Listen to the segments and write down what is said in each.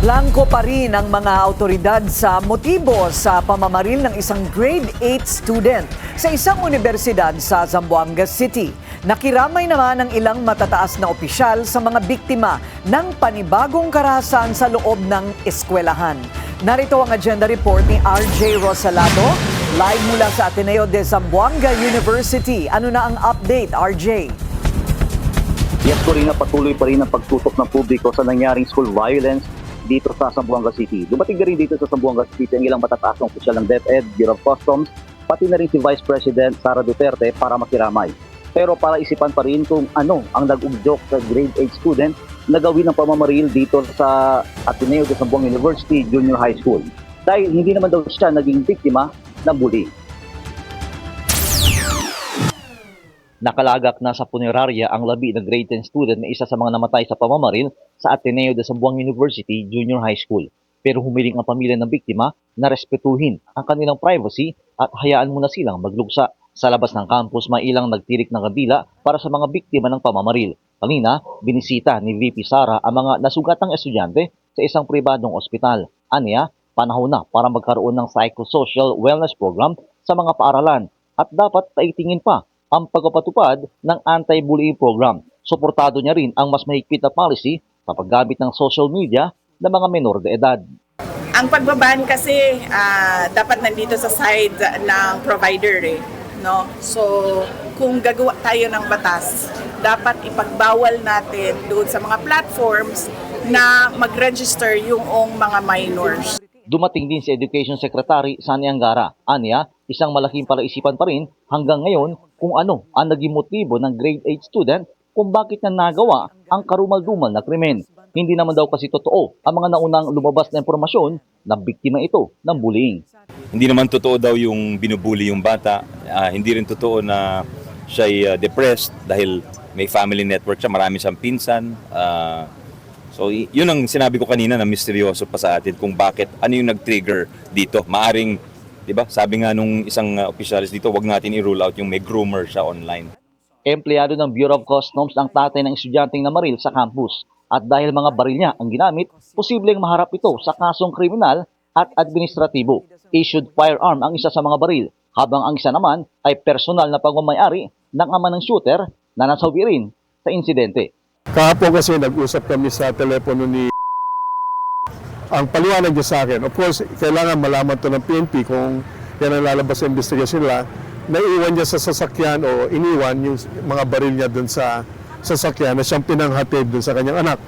Blanco pa rin ang mga autoridad sa motibo sa pamamaril ng isang grade 8 student sa isang universidad sa Zamboanga City. Nakiramay naman ang ilang matataas na opisyal sa mga biktima ng panibagong karahasan sa loob ng eskwelahan. Narito ang agenda report ni RJ Rosalado, live mula sa Ateneo de Zamboanga University. Ano na ang update, RJ? Yes, Corina, patuloy pa rin ang pagtutok ng publiko sa nangyaring school violence dito sa Zamboanga City. Dumating na rin dito sa Zamboanga City ang ilang matataas ng opisyal ng DepEd, Bureau of Customs, pati na rin si Vice President Sara Duterte para makiramay. Pero para isipan pa rin kung ano ang nag-udyok sa grade 8 student na gawin ng pamamaril dito sa Ateneo de Zamboanga University Junior High School. Dahil hindi naman daw siya naging biktima ng bullying. Nakalagak na sa punerarya ang labi ng grade 10 student na isa sa mga namatay sa pamamaril sa Ateneo de Zamboanga University Junior High School. Pero humiling ang pamilya ng biktima na respetuhin ang kanilang privacy at hayaan muna silang maglugsa. Sa labas ng campus, may ilang nagtirik ng kandila para sa mga biktima ng pamamaril. Kanina, binisita ni VP Sara ang mga nasugatang estudyante sa isang pribadong ospital. Aniya, panahon na para magkaroon ng psychosocial wellness program sa mga paaralan at dapat taitingin pa ang pagpapatupad ng anti-bullying program. Suportado niya rin ang mas mahigpit na policy sa paggamit ng social media ng mga menor de edad. Ang pagbaban kasi dapat nandito sa side ng provider no? So kung gagawa tayo ng batas, dapat ipagbawal natin doon sa mga platforms na mag-register yung mga minors. Dumating din si Education Secretary Sani Angara. Aniya, isang malaking palaisipan pa rin hanggang ngayon kung ano ang naging motibo ng grade 8 student kung bakit niya nagawa ang karumal-dumal na krimen. Hindi naman daw kasi totoo ang mga naunang lumabas na impormasyon na biktima ito ng bullying. Hindi naman totoo daw yung binubuli yung bata. Hindi rin totoo na siya'y depressed dahil may family network siya, marami siyang pinsan. So yun ang sinabi ko kanina na misteryoso pa sa atin kung bakit, ano yung nag-trigger dito. Maaring, di ba, sabi nga nung isang opisyalis dito, wag natin i-rule out yung may groomer siya online. Empleyado ng Bureau of Customs ang tatay ng estudyanteng namaril sa campus. At dahil mga baril niya ang ginamit, posibleng maharap ito sa kasong kriminal at administratibo. Issued firearm ang isa sa mga baril, habang ang isa naman ay personal na pagmamayari ng ama ng shooter na nasawi rin sa insidente. Kahapon kasi nag-usap kami sa telepono ni ang paliwanag niya sa akin. Of course, kailangan malaman to ng PNP kung yan ang lalabas sa investigasyon nila. Naiwan niya sa sasakyan o iniwan yung mga baril niya dun sa sasakyan na siyang pinanghatid dun sa kanyang anak.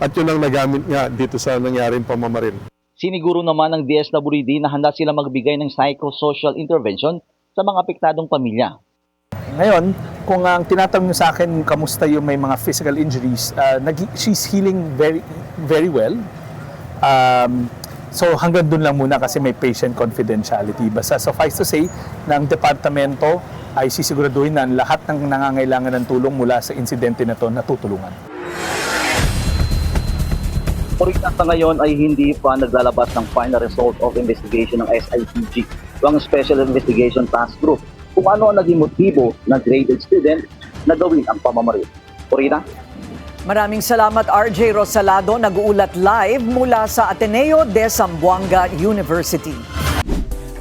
At yun ang nagamit niya dito sa nangyaring pamamaril. Siniguro naman ng DSWD na handa sila magbigay ng psychosocial intervention sa mga apektadong pamilya. Ngayon, kung ang tinatanong niyo sa akin, kamusta yung may mga physical injuries, she's healing very, very well. So hanggang dun lang muna kasi may patient confidentiality. Basta suffice to say na ang departamento ay sisiguraduhin na lahat ng nangangailangan ng tulong mula sa insidente na ito natutulungan. Sa ngayon ay hindi pa naglalabas ng final result of investigation ng SITG, ang Special Investigation Task Group, kung ano ang naging motibo ng graded student na gawin ang pamamaril. Corina? Maraming salamat, RJ Rosalado, nag-uulat live mula sa Ateneo de Zamboanga University.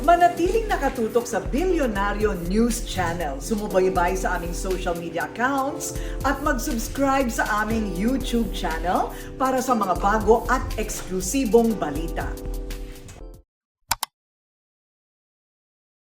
Manatiling nakatutok sa Bilyonaryo News Channel. Sumubaybay sa aming social media accounts at mag-subscribe sa aming YouTube channel para sa mga bago at eksklusibong balita.